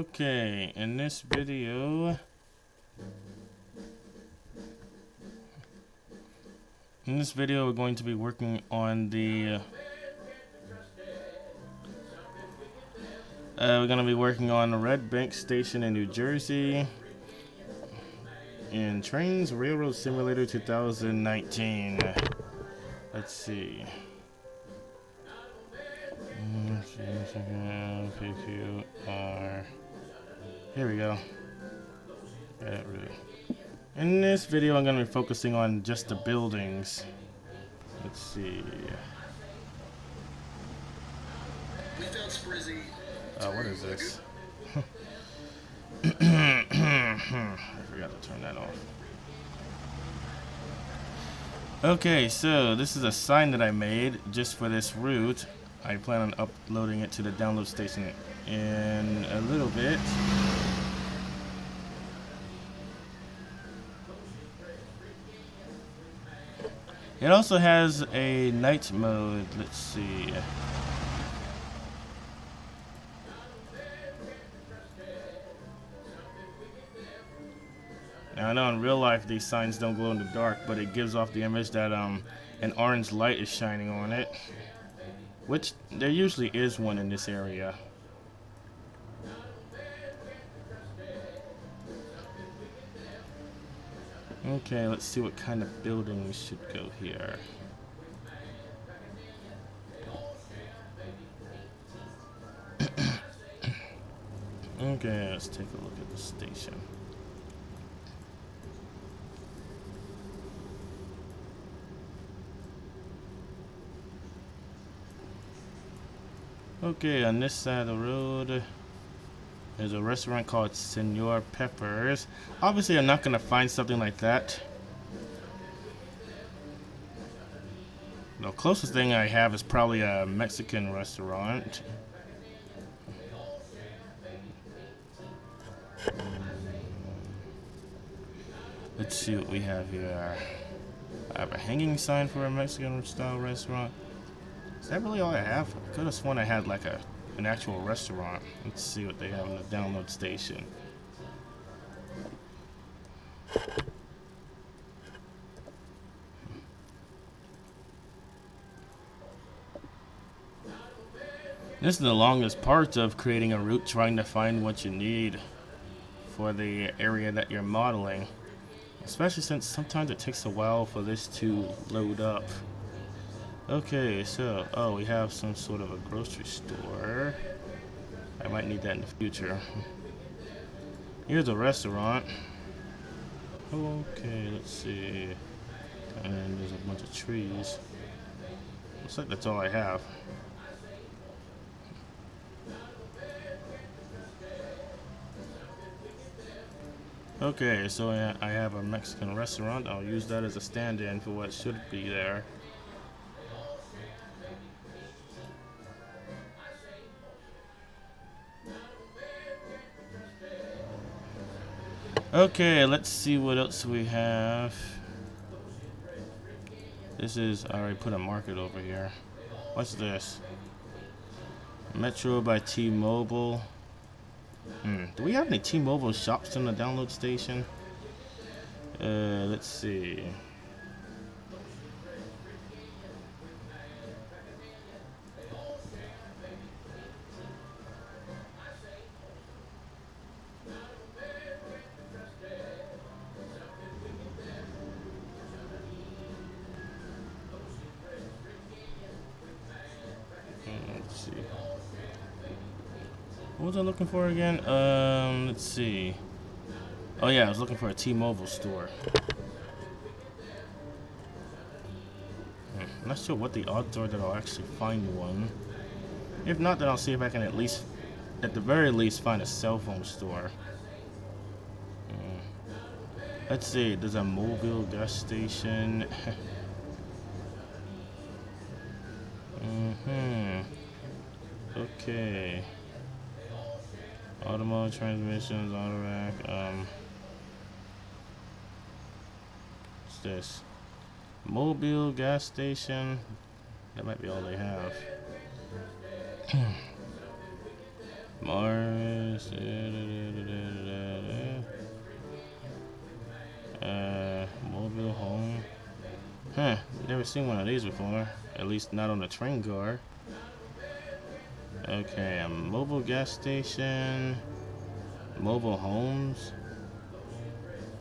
Okay, in this video, we're going to be working on the Red Bank Station in New Jersey in Trainz Railroad Simulator 2019. Let's see. Here we go. In this video, I'm going to be focusing on just the buildings. Let's see. What is this? I forgot to turn that off. Okay, so this is a sign that I made just for this route. I plan on uploading it to the download station in a little bit. It also has a night mode. Let's see. Now I know in real life these signs don't glow in the dark, but it gives off the image that an orange light is shining on it, which there usually is one in this area. Okay, let's see what kind of buildings should go here. Okay, let's take a look at the station. Okay, on this side of the road, there's a restaurant called Senor Pepper's. Obviously, I'm not going to find something like that. The closest thing I have is probably a Mexican restaurant. Let's see what we have here. I have a hanging sign for a Mexican style restaurant. Is that really all I have? I could have sworn I had like an actual restaurant. Let's see what they have in the download station. This is the longest part of creating a route, trying to find what you need for the area that you're modeling. Especially since sometimes it takes a while for this to load up. Okay, so, we have some sort of a grocery store. I might need that in the future. Here's a restaurant. Okay, let's see. And there's a bunch of trees. Looks like that's all I have. Okay, so I have a Mexican restaurant. I'll use that as a stand-in for what should be there. Okay, let's see what else we have. This is, I already put a market over here. What's this? Metro by T-Mobile. Do we have any T-Mobile shops in the download station? Let's see. Let's see. What was I looking for again? Let's see. Oh yeah, I was looking for a T-Mobile store. I'm not sure what the odds are that I'll actually find one. If not, then I'll see if I can at the very least, find a cell phone store. Let's see, there's a mobile gas station. Okay. Automotive transmissions, auto rack. What's this? Mobile gas station. That might be all they have. Mars. Mobile home. Huh, never seen one of these before. At least not on the train car. Okay, a mobile gas station. Mobile homes.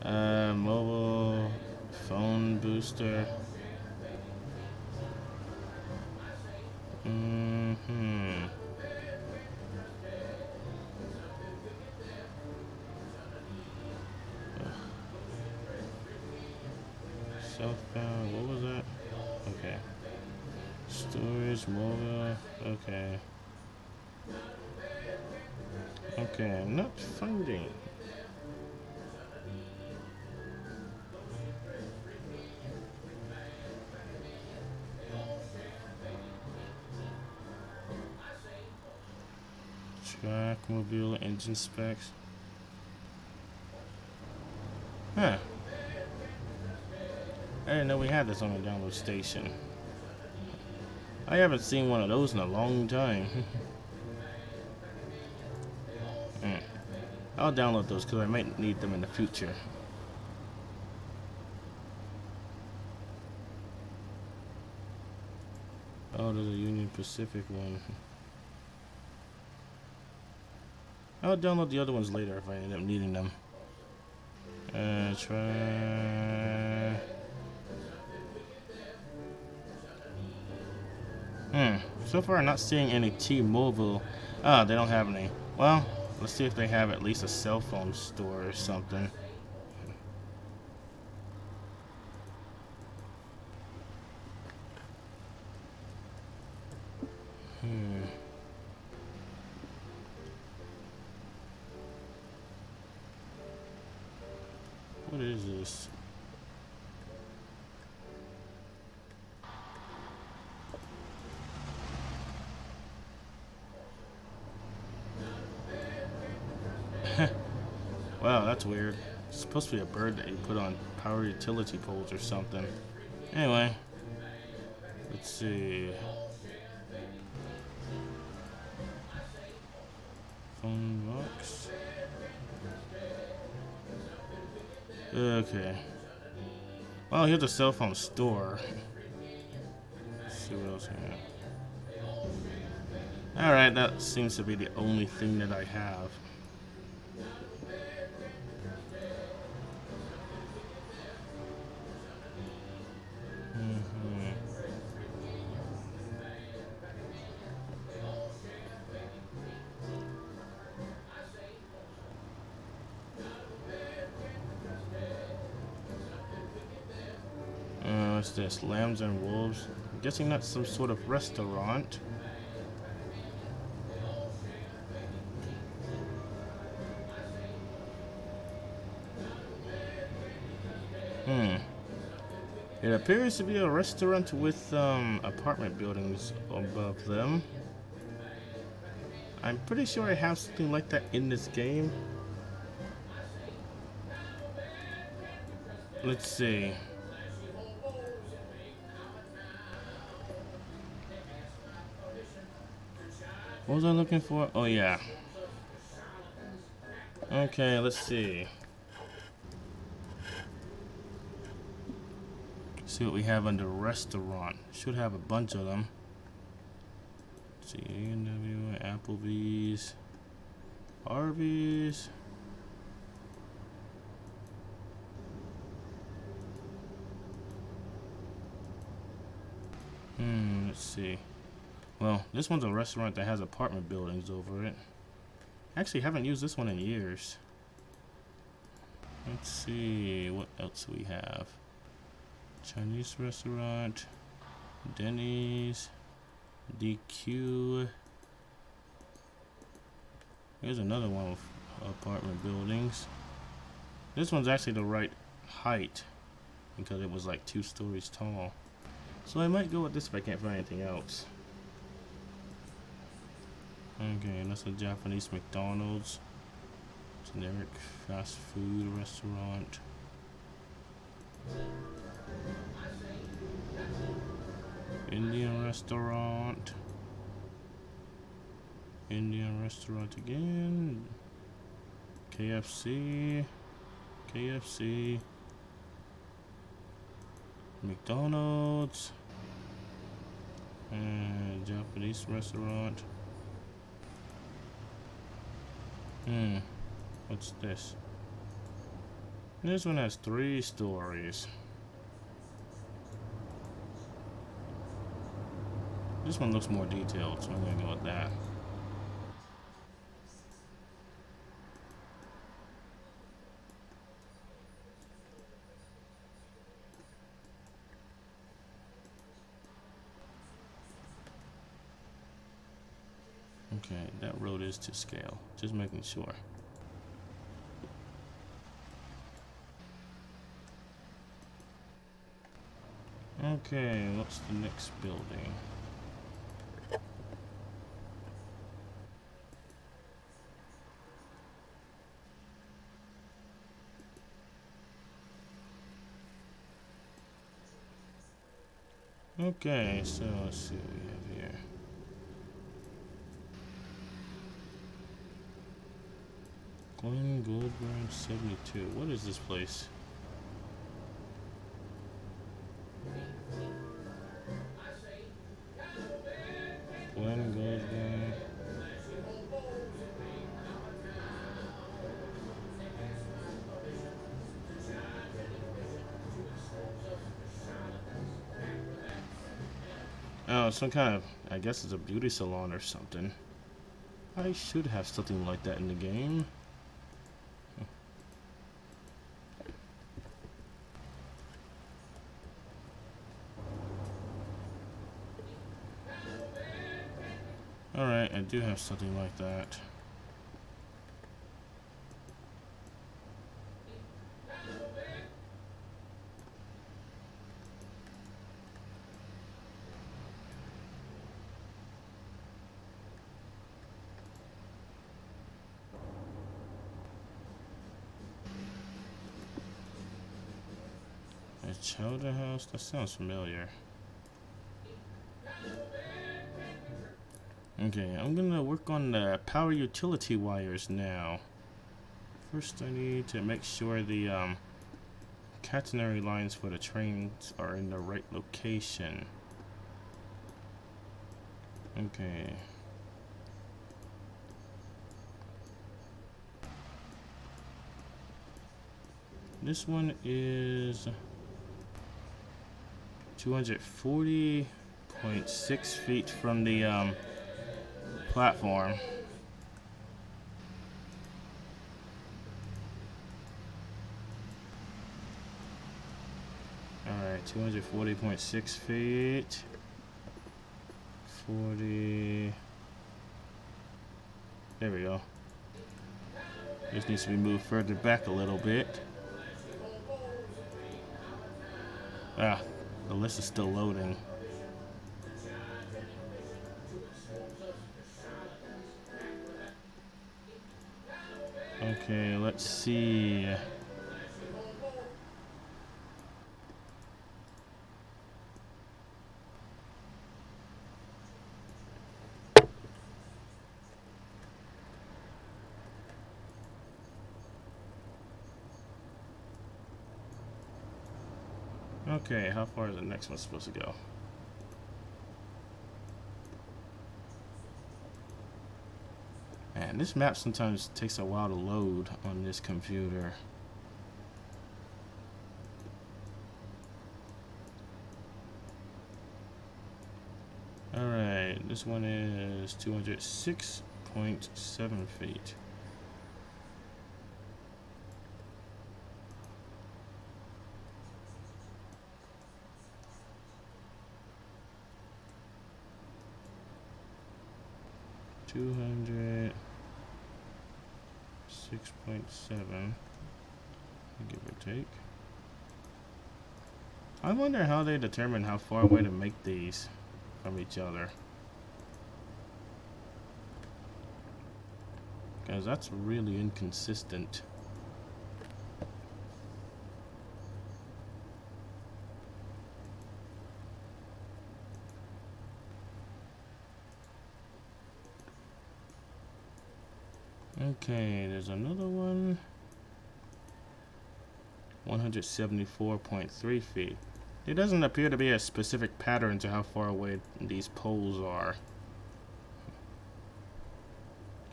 Mobile phone booster. Mm-hmm. Southbound, what was that? Okay. Storage, mobile, okay. Okay, I'm not finding. Track, mobile, engine specs. Huh. I didn't know we had this on the download station. I haven't seen one of those in a long time. I'll download those because I might need them in the future. Oh, there's a Union Pacific one. I'll download the other ones later if I end up needing them. Try. So far, I'm not seeing any T-Mobile. Ah, they don't have any. Well, let's see if they have at least a cell phone store or something. What is this? Wow, that's weird. It's supposed to be a bird that you put on power utility poles or something. Anyway, let's see. Phone box. Okay. Well, here's a cell phone store. Let's see what else here. Alright, that seems to be the only thing that I have. What's this? Lambs and wolves. I'm guessing that's some sort of restaurant. It appears to be a restaurant with apartment buildings above them. I'm pretty sure I have something like that in this game. Let's see. What was I looking for? Oh yeah. Okay, let's see. See what we have under restaurant. Should have a bunch of them. Let's see, A&W, Applebee's, Arby's. Let's see. Well, this one's a restaurant that has apartment buildings over it. Actually, haven't used this one in years. Let's see what else we have. Chinese restaurant, Denny's, DQ. Here's another one with apartment buildings. This one's actually the right height because it was like 2 stories tall. So I might go with this if I can't find anything else. Okay, that's a Japanese McDonald's. Generic fast food restaurant. Indian restaurant. Indian restaurant again. KFC. KFC. McDonald's. And Japanese restaurant. What's this? This one has 3 stories. This one looks more detailed, so I'm gonna go with that. Okay, that road is to scale. Just making sure. Okay, what's the next building? Okay, so let's see what we have here. Glen Gold Branch 72. What is this place? Glen Gold Branch. Oh, some kind of, I guess it's a beauty salon or something. I should have something like that in the game. Alright, I do have something like that. A Chowder House? That sounds familiar. Okay, I'm gonna work on the power utility wires now. First I need to make sure the catenary lines for the trains are in the right location. Okay. This one is 240.6 feet from the platform. Alright, 240.6 feet. 40. There we go. This needs to be moved further back a little bit. Ah, the list is still loading. Okay, let's see. Okay, how far is the next one supposed to go? Man, this map sometimes takes a while to load on this computer. Alright, this one is 206.7 feet. $206.7, give or take. I wonder how they determine how far away to make these from each other. Because that's really inconsistent. Okay, there's another one. 174.3 feet. There doesn't appear to be a specific pattern to how far away these poles are.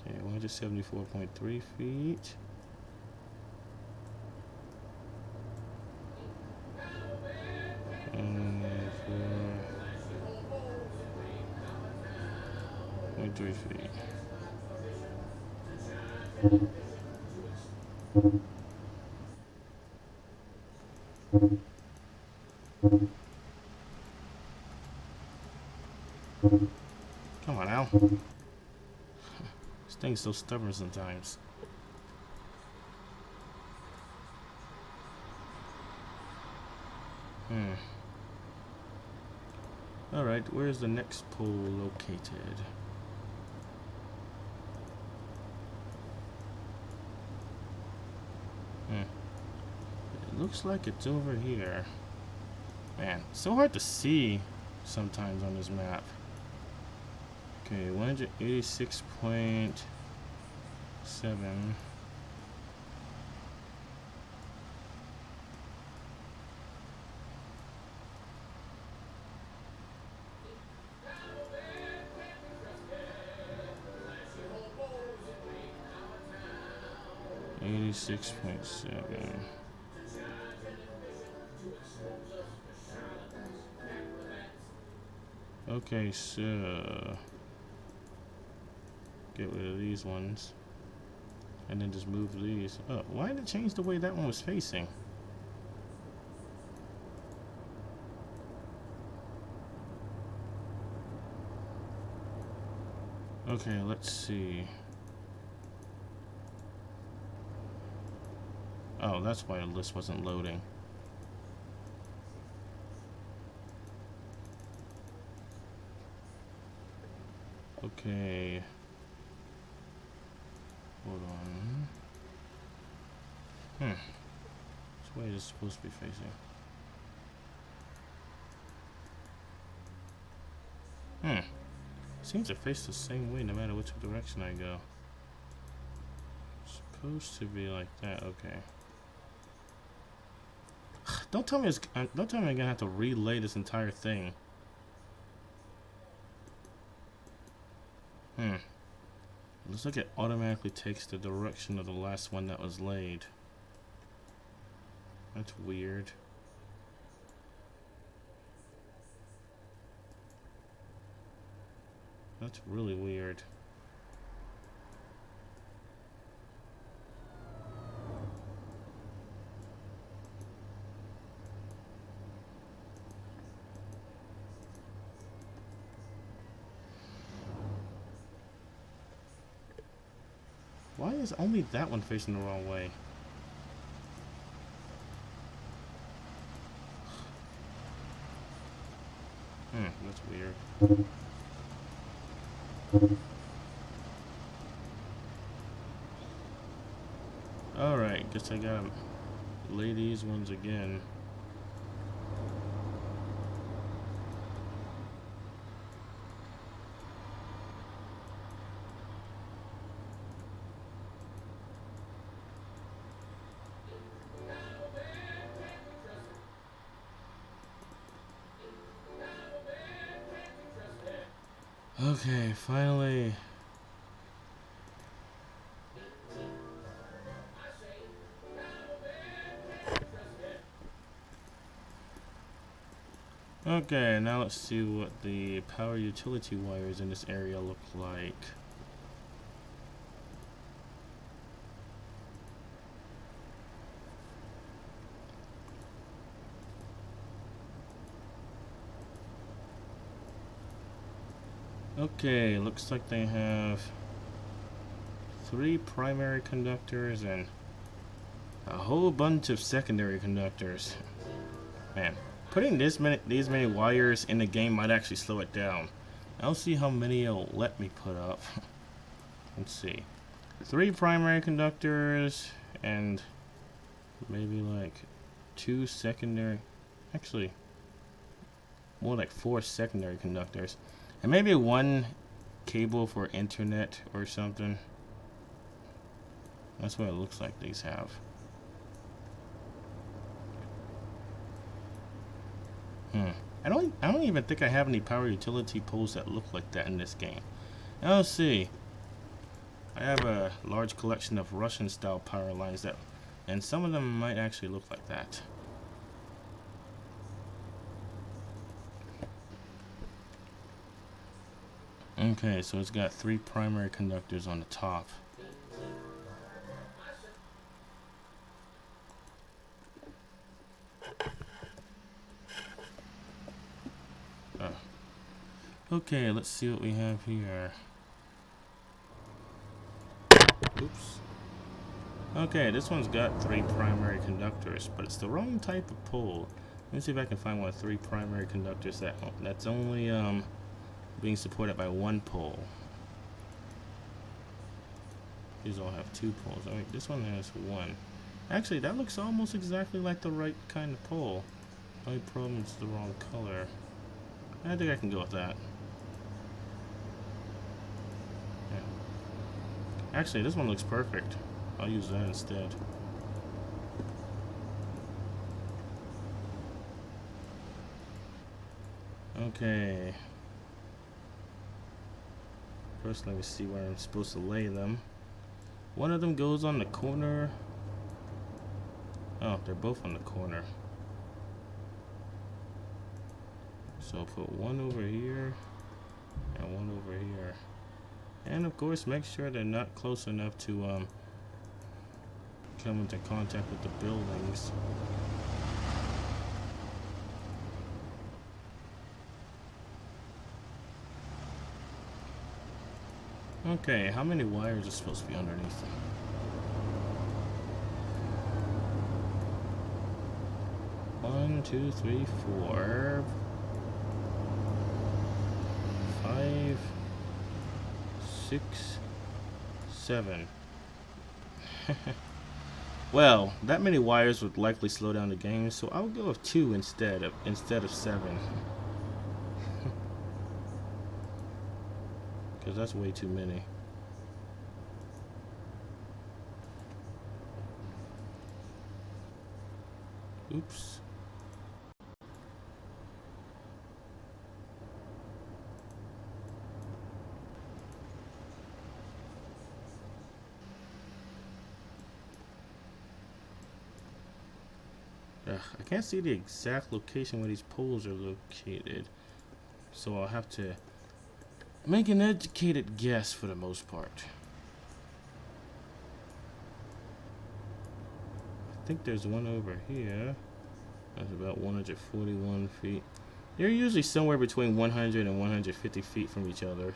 Okay, 174.3 feet. And 4.3 feet. Come on now. This thing's so stubborn sometimes. Alright, where's the next pole located? It looks like it's over here. Man, it's so hard to see sometimes on this map. Okay, 186.7. .7. Okay, so get rid of these ones and then just move these. Oh, why did it change the way that one was facing? Okay, let's see. Oh, that's why the list wasn't loading. Okay. Hold on. Which way is it supposed to be facing? Seems to face the same way no matter which direction I go. It's supposed to be like that. Okay. Don't tell me I'm gonna have to relay this entire thing. Looks like it automatically takes the direction of the last one that was laid. That's weird. That's really weird. Why is only that one facing the wrong way? That's weird. Alright, guess I gotta lay these ones again. Okay, finally. Okay, now let's see what the power utility wires in this area look like. Okay, looks like they have 3 primary conductors and a whole bunch of secondary conductors. Man, putting these many wires in the game might actually slow it down. I'll see how many it'll let me put up. Let's see. 3 primary conductors and maybe like 2 secondary. Actually, more like 4 secondary conductors. And maybe 1 cable for internet or something. That's what it looks like these have. I don't even think I have any power utility poles that look like that in this game. Now let's see. I have a large collection of Russian style power lines that, and some of them might actually look like that. Okay, so it's got 3 primary conductors on the top. Okay, let's see what we have here. Oops. Okay, this one's got 3 primary conductors, but it's the wrong type of pole. Let me see if I can find one with 3 primary conductors that's only being supported by 1 pole. These all have 2 poles. Oh wait, this one has 1. Actually, that looks almost exactly like the right kind of pole. Only problem is the wrong color. I think I can go with that. Yeah. Actually, this one looks perfect. I'll use that instead. Okay. First, let me see where I'm supposed to lay them. One of them goes on the corner. Oh, they're both on the corner. So I'll put one over here and one over here. And of course, make sure they're not close enough to come into contact with the buildings. Okay, how many wires are supposed to be underneath them? One, two, three, 4, 5, 6, 7. Well, that many wires would likely slow down the game, so I'll go with 2 instead of 7. Because that's way too many. Oops. I can't see the exact location where these poles are located, so I'll have to make an educated guess for the most part. I think there's one over here. That's about 141 feet. They're usually somewhere between 100 and 150 feet from each other.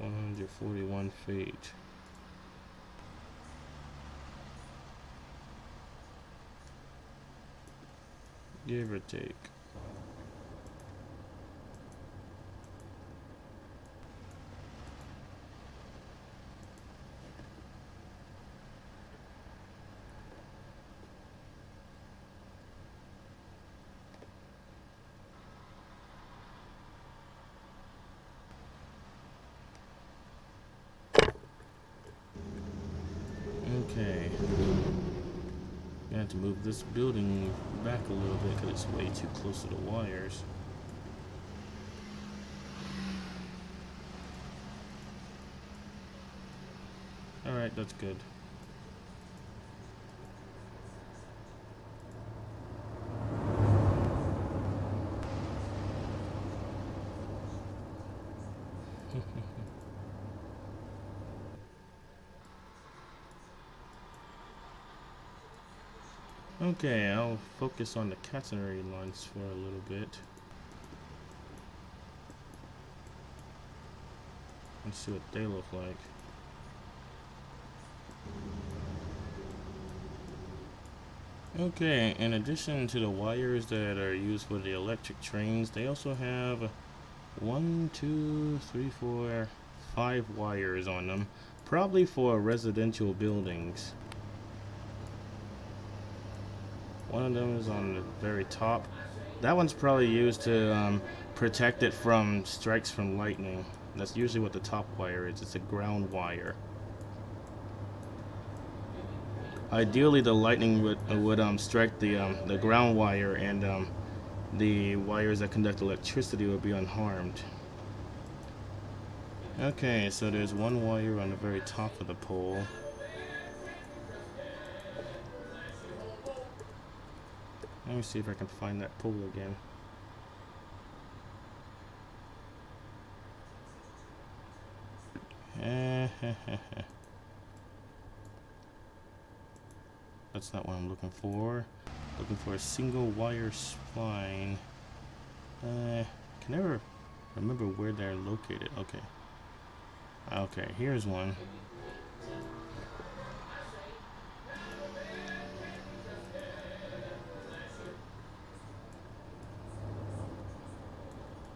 $141 feet. Give or take. Okay. I have to move this building back a little bit because it's way too close to the wires. Alright, that's good. Okay, I'll focus on the catenary lines for a little bit. Let's see what they look like. Okay, in addition to the wires that are used for the electric trains, they also have 1, 2, 3, 4, 5 wires on them, probably for residential buildings. One of them is on the very top. That one's probably used to protect it from strikes from lightning. That's usually what the top wire is. It's a ground wire. Ideally, the lightning would strike the ground wire, and the wires that conduct electricity would be unharmed. Okay, so there's one wire on the very top of the pole. Let me see if I can find that pole again. That's not what I'm looking for. Looking for a single wire spline. Can never remember where they're located. Okay. Okay, here's one.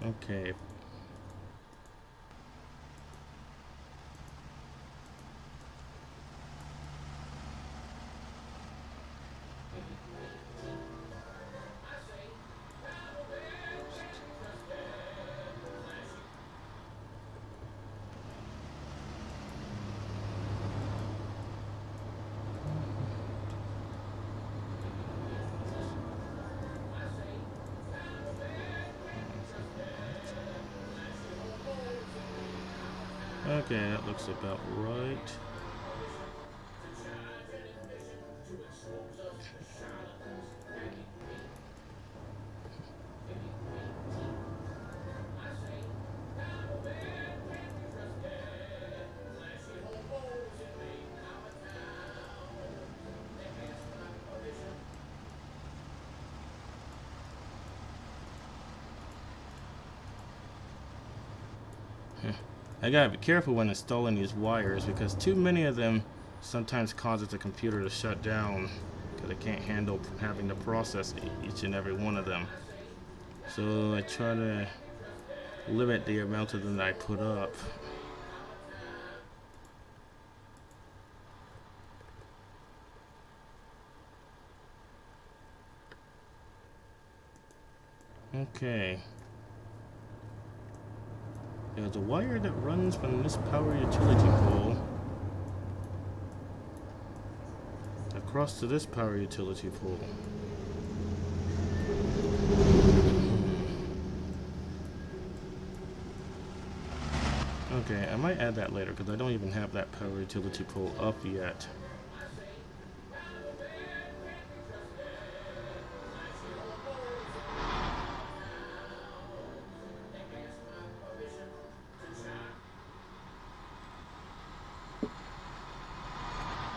Okay. Okay, that looks about right. I gotta be careful when installing these wires because too many of them sometimes causes the computer to shut down because it can't handle having to process each and every one of them. So I try to limit the amount of them that I put up. Okay. There's a wire that runs from this power utility pole across to this power utility pole. Okay, I might add that later because I don't even have that power utility pole up yet.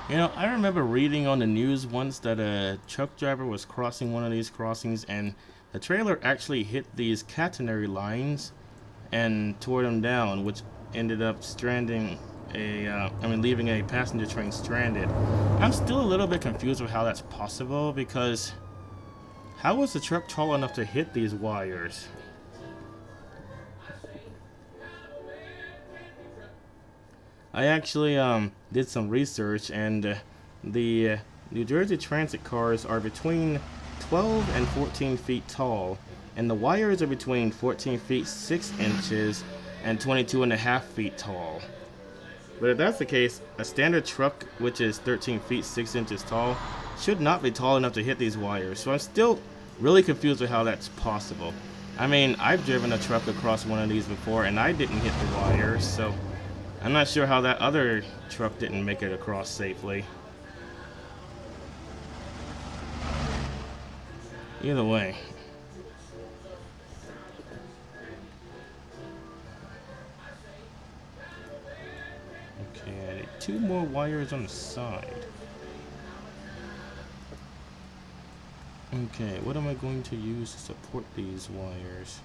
You know, I remember reading on the news once that a truck driver was crossing one of these crossings and the trailer actually hit these catenary lines and tore them down, which ended up stranding leaving a passenger train stranded. I'm still a little bit confused with how that's possible because how was the truck tall enough to hit these wires? I actually did some research, and the New Jersey Transit cars are between 12 and 14 feet tall, and the wires are between 14 feet 6 inches and 22 and a half feet tall. But if that's the case, a standard truck, which is 13 feet 6 inches tall, should not be tall enough to hit these wires. So I'm still really confused with how that's possible. I mean, I've driven a truck across one of these before, and I didn't hit the wires, so I'm not sure how that other truck didn't make it across safely. Either way. Okay, I need 2 more wires on the side. Okay, what am I going to use to support these wires?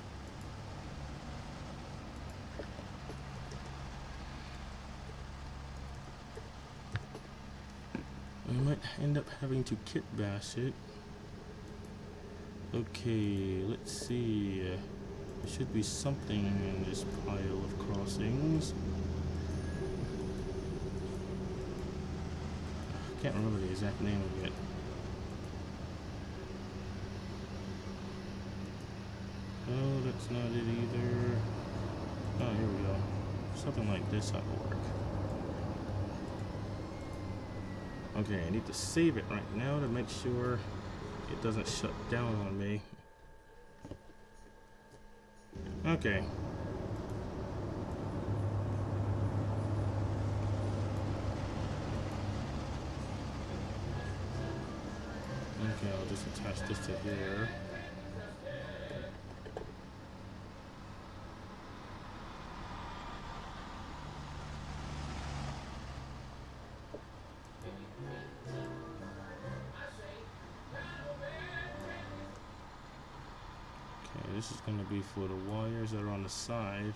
I might end up having to kit bash it. Okay, let's see. There should be something in this pile of crossings. I can't remember the exact name of it. That's not it either. Oh, here we go. Something like this ought to work. Okay, I need to save it right now to make sure it doesn't shut down on me. Okay. Okay, I'll just attach this to here. Okay, this is going to be for the wires that are on the side.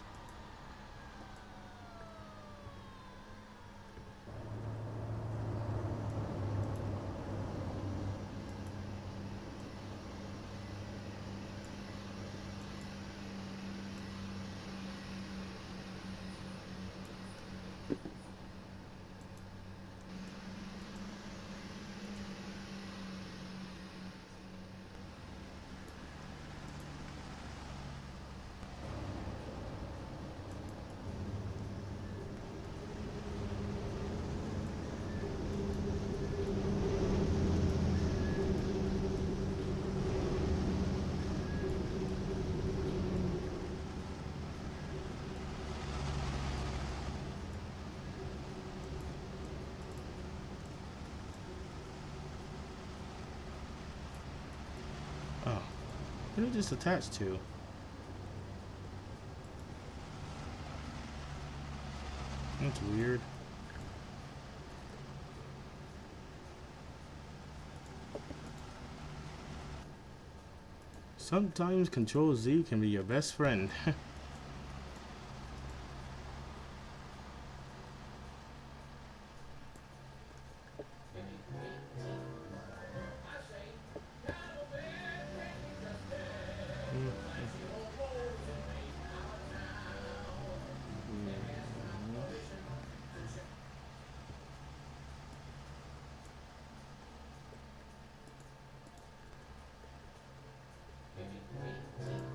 Oh, what did it just attach to? That's weird. Sometimes Control Z can be your best friend.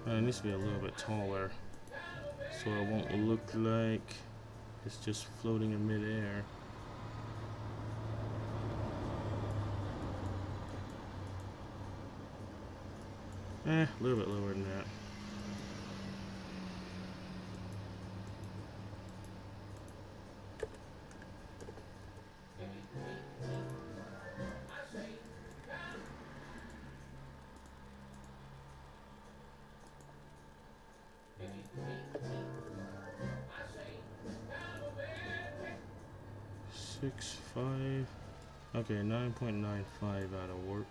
It needs to be a little bit taller so it won't look like it's just floating in midair. A little bit lower than that. Six, 5. Okay, 9.95 out of work.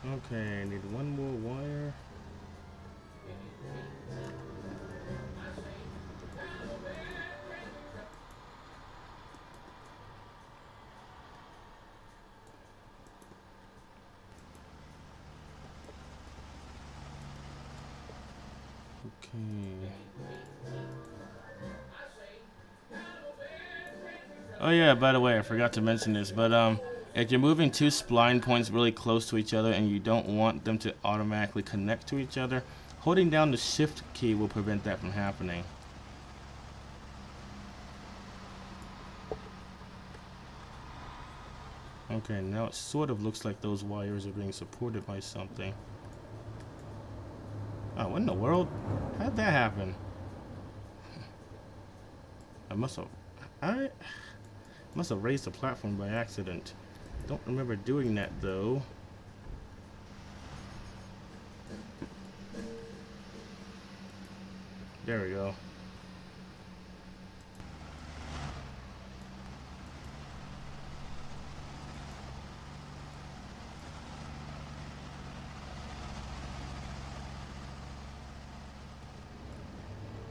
Okay, I need one more wire. Okay. Oh yeah, by the way, I forgot to mention this, but if you're moving two spline points really close to each other and you don't want them to automatically connect to each other, holding down the shift key will prevent that from happening. Okay, now it sort of looks like those wires are being supported by something. Oh, what in the world? How did that happen? I must have raised the platform by accident. Don't remember doing that though. There we go.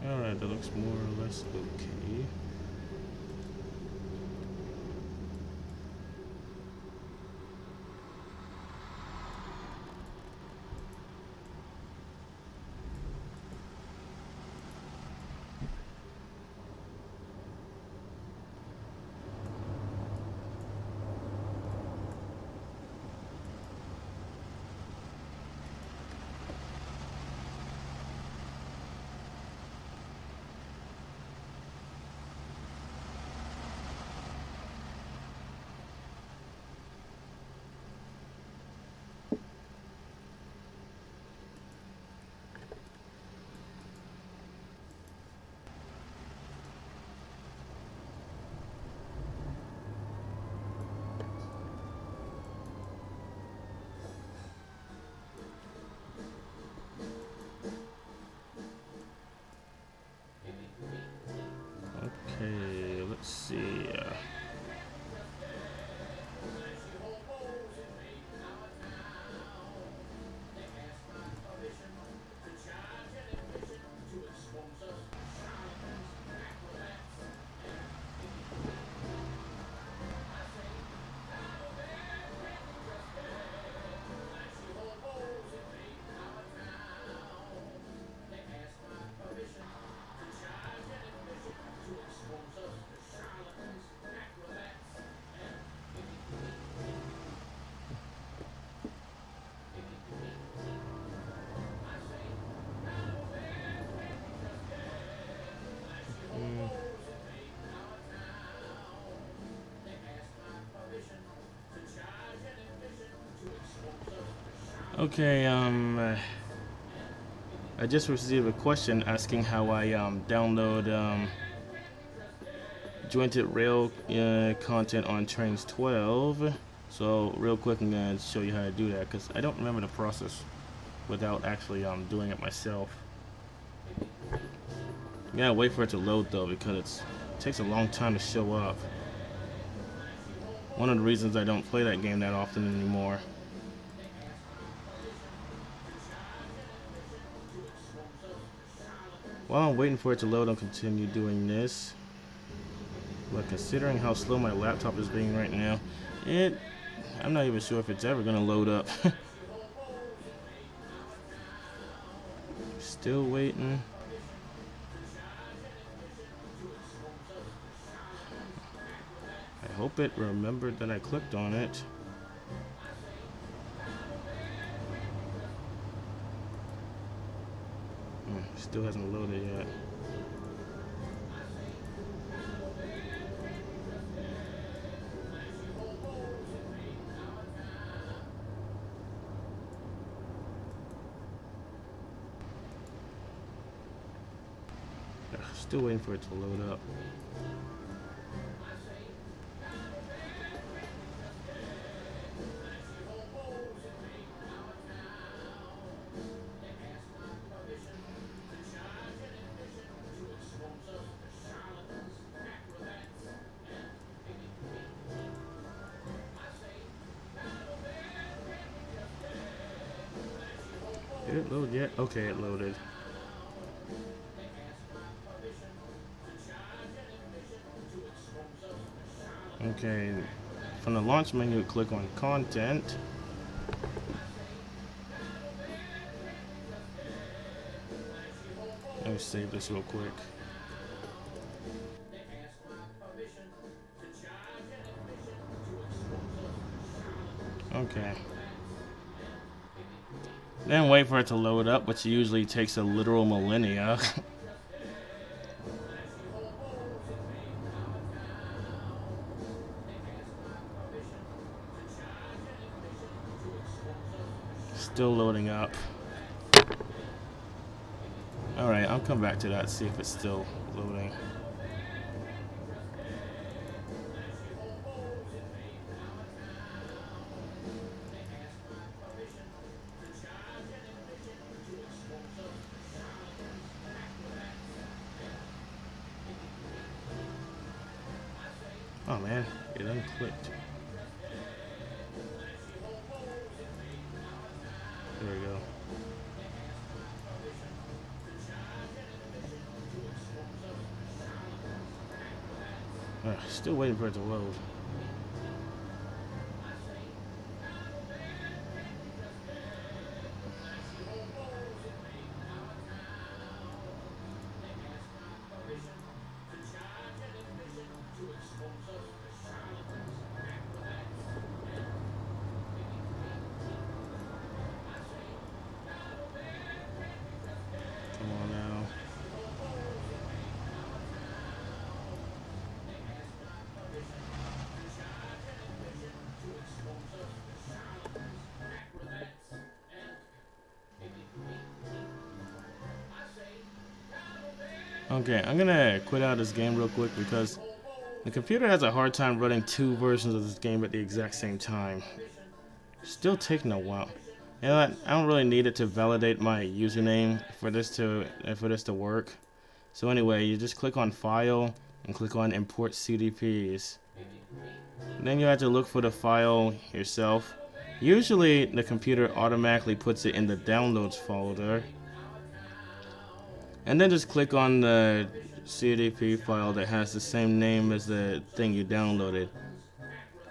Alright, that looks more or less okay. Okay, I just received a question asking how I download jointed rail content on Trainz 12. So real quick, I'm gonna show you how to do that because I don't remember the process without actually doing it myself. You gotta wait for it to load though because it takes a long time to show up. One of the reasons I don't play that game that often anymore. While I'm waiting for it to load, I'll continue doing this. But considering how slow my laptop is being right now, I'm not even sure if it's ever gonna load up. Still waiting. I hope it remembered that I clicked on it. Still hasn't loaded yet. Still waiting for it to load up. Did it load yet? Okay, it loaded. Okay, from the launch menu, click on content. Let me save this real quick. Okay. Then wait for it to load up, which usually takes a literal millennia. Still loading up. Alright, I'll come back to that, see if it's still loading. Oh man, it unclicked. There we go. Still waiting for it to load. Come on now. Okay, I'm gonna quit out this game real quick because the computer has a hard time running two versions of this game at the exact same time. Still taking a while. You know what? I don't really need it to validate my username for this to work. So anyway, you just click on File and click on Import CDPs. Then you have to look for the file yourself. Usually the computer automatically puts it in the Downloads folder. And then just click on the CDP file that has the same name as the thing you downloaded.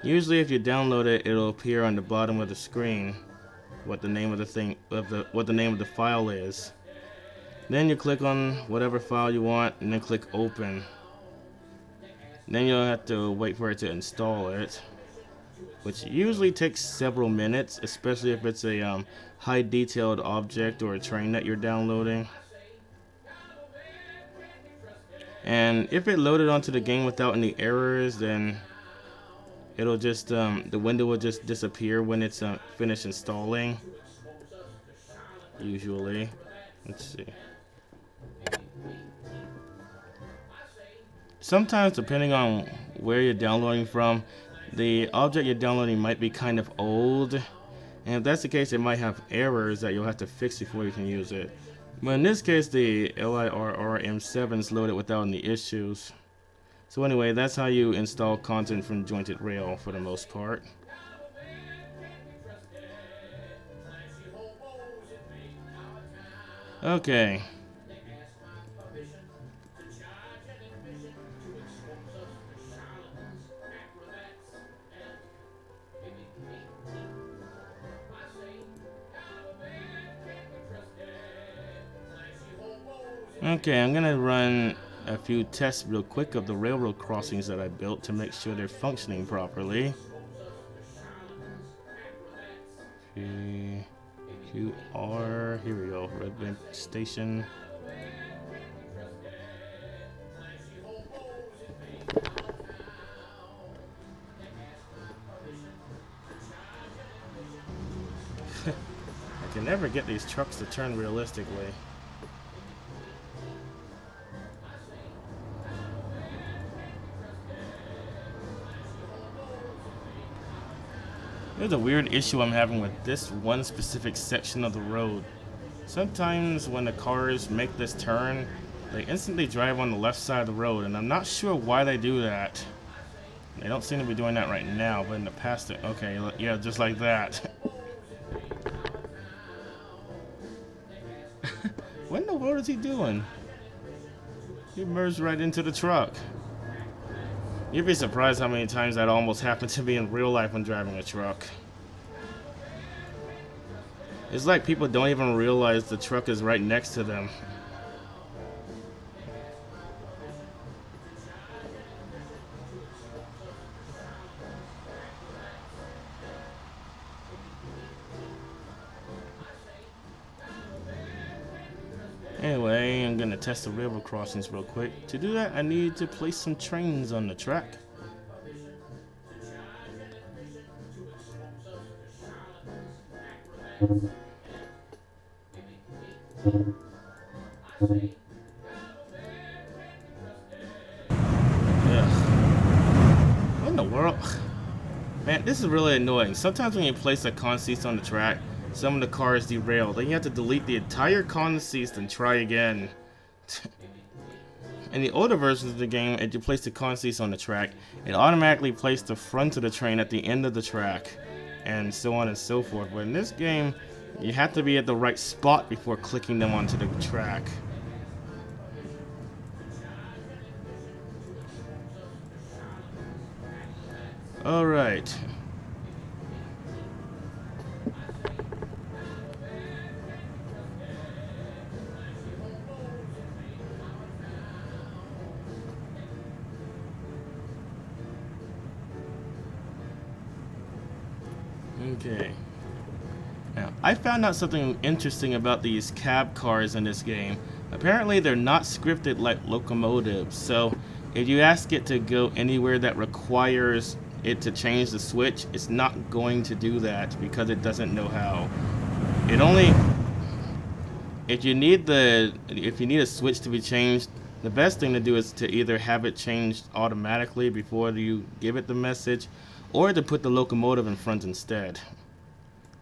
Usually if you download it, it'll appear on the bottom of the screen what the name of the file is. Then you click on whatever file you want and then click open. Then you'll have to wait for it to install it, which usually takes several minutes, especially if it's a high detailed object or a train that you're downloading. And if it loaded onto the game without any errors, then it'll just the window will just disappear when it's finished installing. usually. Let's see. Sometimes, depending on where you're downloading from, the object you're downloading might be kind of old. And if that's the case, it might have errors that you'll have to fix before you can use it. But in this case, the LIRRM7 is loaded without any issues. So anyway, that's how you install content from Jointed Rail for the most part. Okay. Okay, I'm gonna run a few tests real quick of the railroad crossings that I built to make sure they're functioning properly. Okay, QR, here we go, Red Bank Station. I can never get these trucks to turn realistically. There's a weird issue I'm having with this one specific section of the road. Sometimes when the cars make this turn, they instantly drive on the left side of the road, and I'm not sure why they do that. They don't seem to be doing that right now, but in the past, okay, yeah, just like that. What in the world is he doing? He merged right into the truck. You'd be surprised how many times that almost happened to me in real life when driving a truck. It's like people don't even realize the truck is right next to them. Anyway, I'm gonna test the railroad crossings real quick. To do that, I need to place some trains on the track. What in the world? Man, this is really annoying. Sometimes when you place a consist on the track, some of the cars derail. Then you have to delete the entire consist and try again. In the older versions of the game, if you place the consist on the track, it automatically placed the front of the train at the end of the track, and so on and so forth. But in this game, you have to be at the right spot before clicking them onto the track. Alright. Okay. Now, I found out something interesting about these cab cars in this game. Apparently, they're not scripted like locomotives, so if you ask it to go anywhere that requires it to change the switch, it's not going to do that because it doesn't know how. It only... If you need a switch to be changed, the best thing to do is to either have it changed automatically before you give it the message, or to put the locomotive in front instead.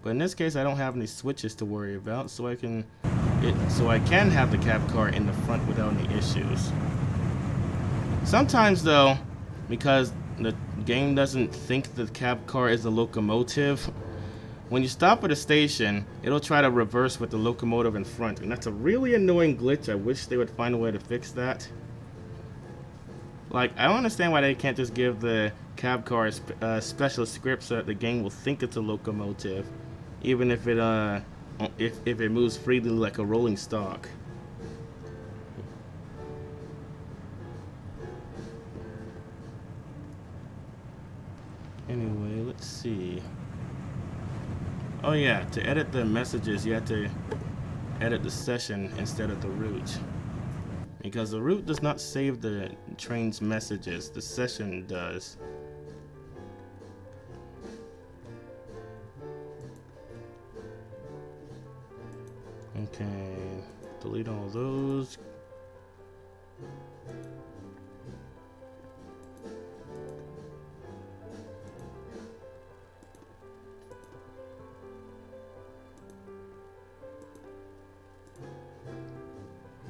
But in this case, I don't have any switches to worry about, so I can have the cab car in the front without any issues. Sometimes though, because the game doesn't think the cab car is a locomotive, when you stop at a station, it'll try to reverse with the locomotive in front, and that's a really annoying glitch. I wish they would find a way to fix that. Like, I don't understand why they can't just give the cab car special scripts so that the game will think it's a locomotive, even if it moves freely like a rolling stock. Anyway, let's see. Oh yeah, to edit the messages, you have to edit the session instead of the route. Because the route does not save the train's messages, the session does. Okay, delete all those.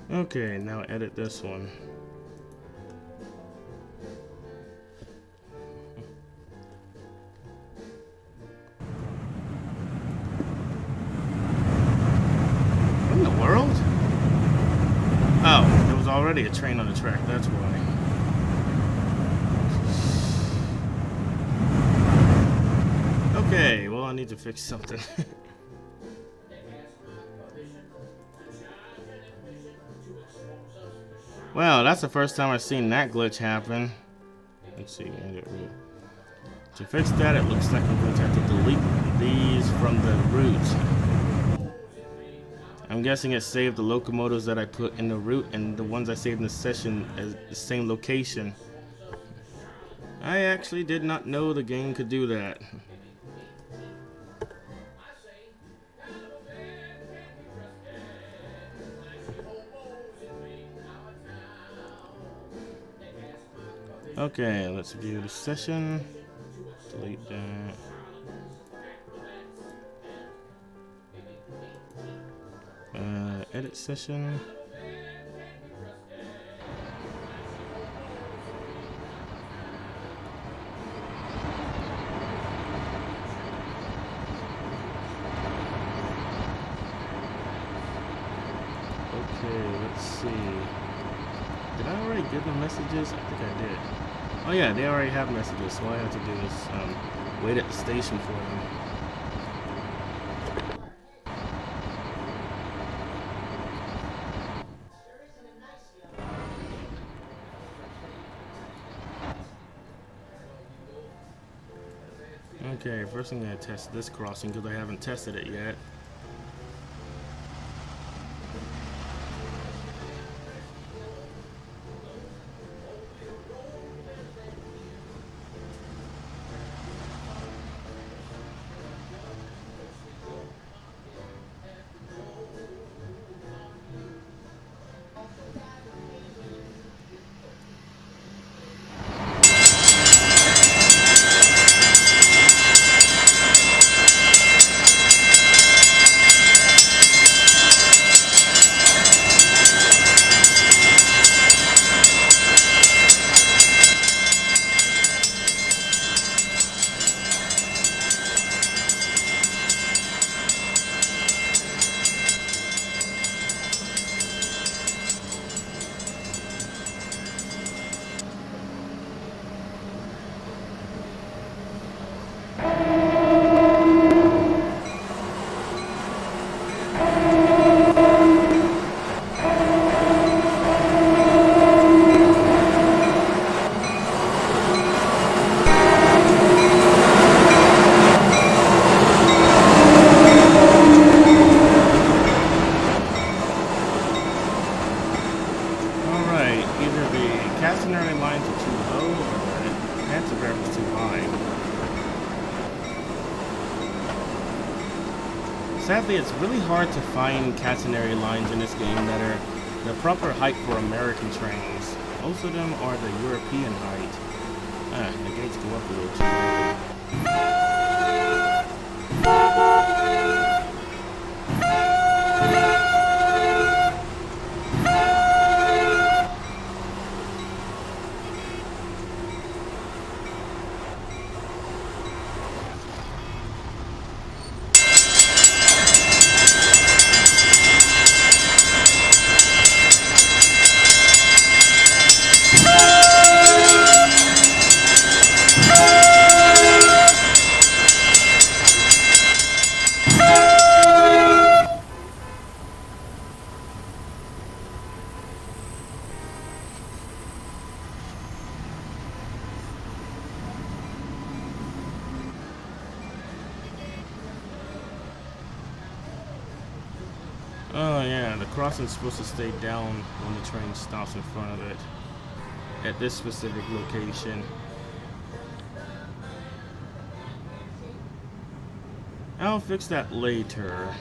Okay, now edit this one. What in the world? Oh, there was already a train on the track, that's why. Okay, well I need to fix something. Well, that's the first time I've seen that glitch happen. Let's see, edit route. To fix that, it looks like I'm going to have to delete these from the route. I'm guessing it saved the locomotives that I put in the route and the ones I saved in the session as the same location. I actually did not know the game could do that. Okay, let's view the session. Delete that. Edit session. Okay, let's see. Did I already give them messages? I think I did. Oh yeah, they already have messages, so all I have to do is wait at the station for them. Okay, first I'm going to test this crossing because I haven't tested it yet. Sadly, it's really hard to find catenary lines in this game that are the proper height for American trains. Most of them are the European height. The gates go up a little too rapid. Oh yeah, the crossing's supposed to stay down when the train stops in front of it at this specific location. I'll fix that later.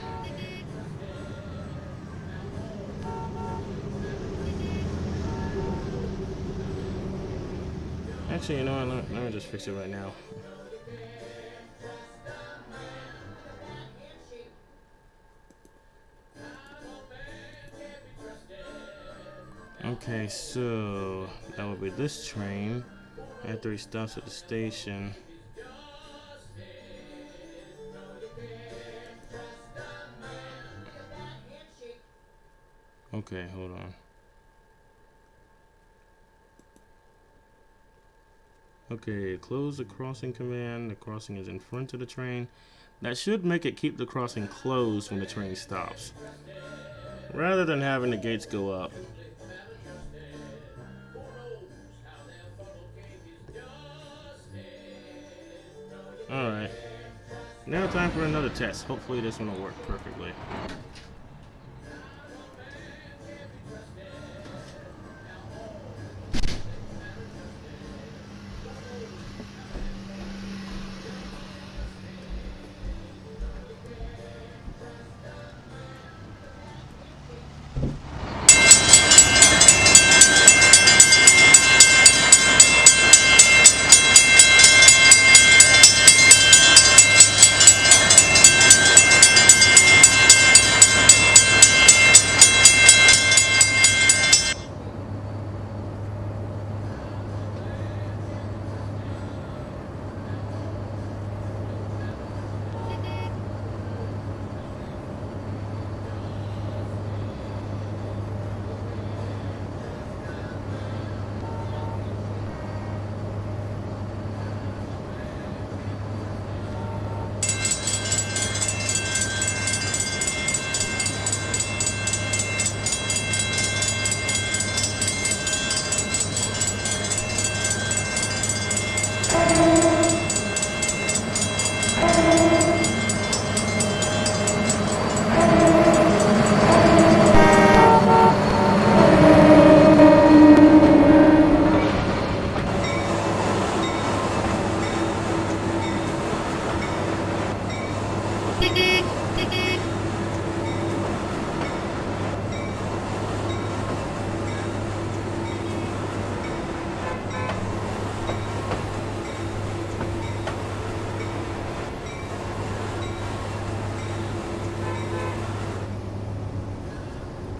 Actually, you know what? Let me just fix it right now. Okay, so that would be this train. After he stops at the station. Okay, hold on. Okay, close the crossing command. The crossing is in front of the train. That should make it keep the crossing closed when the train stops, rather than having the gates go up. Alright. Now time for another test. Hopefully this one will work perfectly.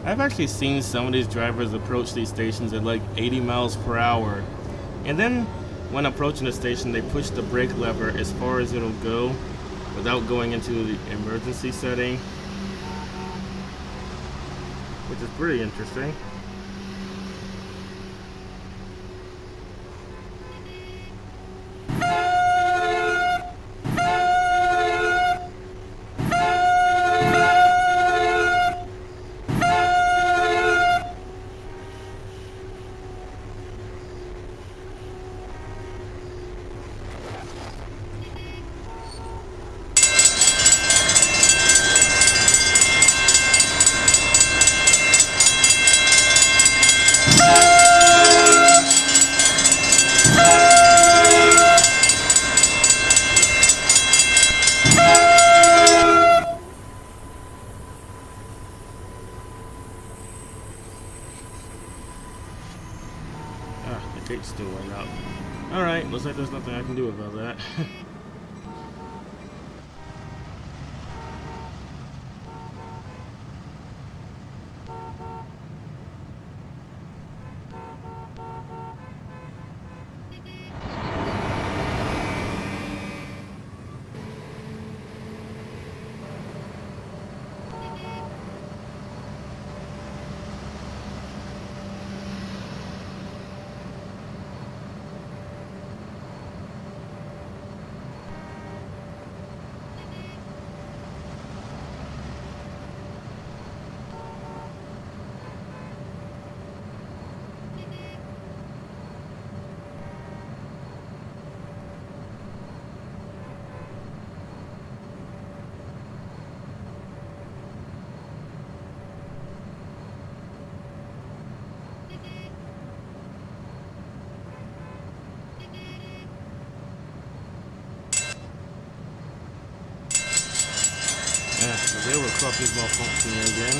I've actually seen some of these drivers approach these stations at like 80 miles per hour. And then when approaching the station, they push the brake lever as far as it'll go without going into the emergency setting, which is pretty interesting. The gate still went up. Alright, looks like there's nothing I can do about that. Yeah, the railroad crossing is malfunctioning again.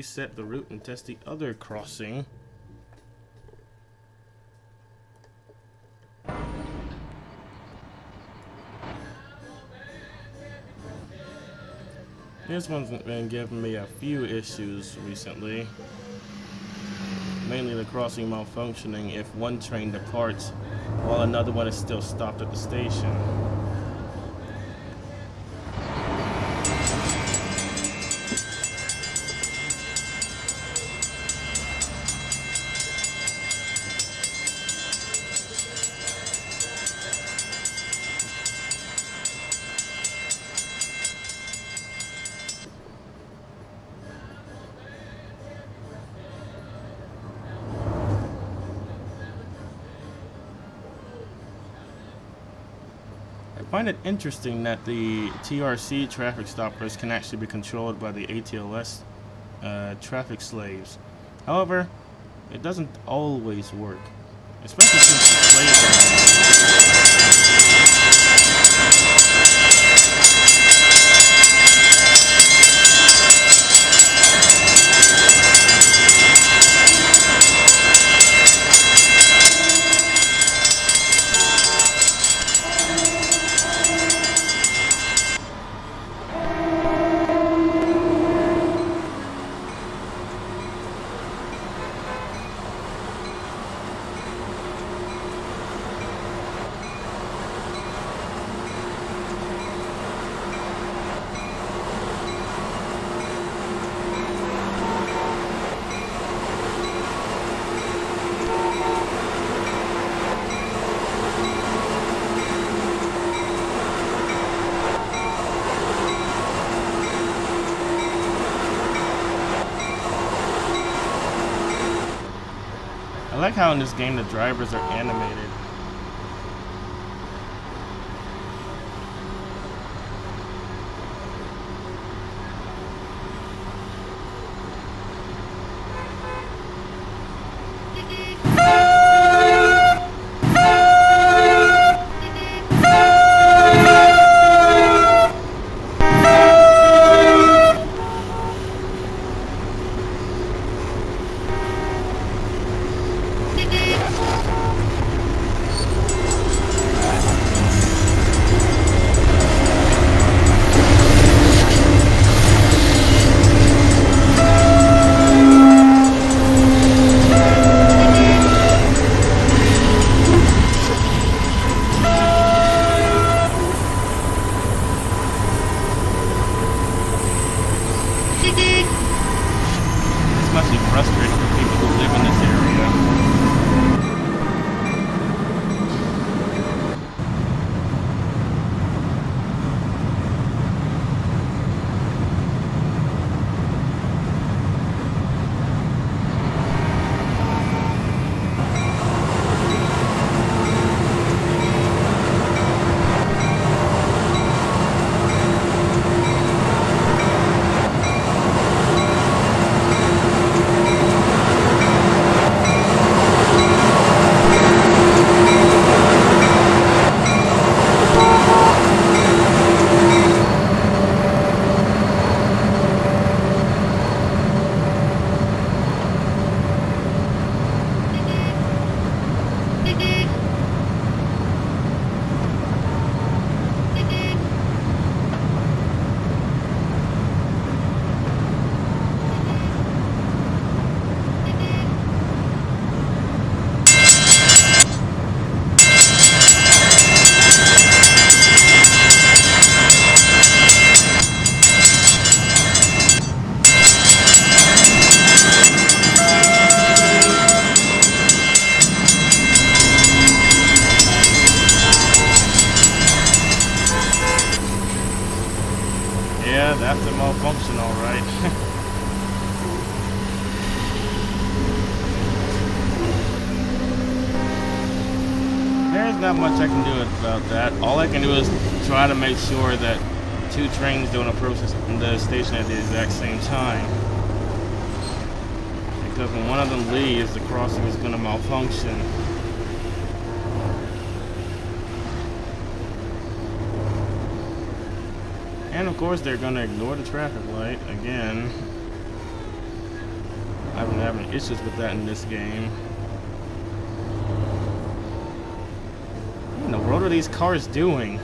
reset the route and test the other crossing. This one's been giving me a few issues recently. Mainly the crossing malfunctioning if one train departs while another one is still stopped at the station. I find it interesting that the TRC traffic stoppers can actually be controlled by the ATLS traffic slaves. However, it doesn't always work, especially since the slaves I like how in this game the drivers are animated. Must be frustrating for people who live in this area. Yeah, that's a malfunction, alright. There's not much I can do about that. All I can do is try to make sure that two trains don't approach the station at the exact same time. Because when one of them leaves, the crossing is going to malfunction. And of course they're going to ignore the traffic light again. I've been having issues with that in this game. What in the world are these cars doing?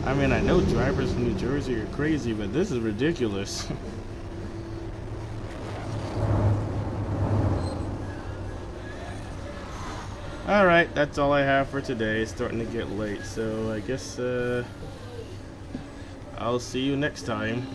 I mean, I know drivers from New Jersey are crazy, but this is ridiculous. Alright, that's all I have for today. It's starting to get late, so I guess I'll see you next time.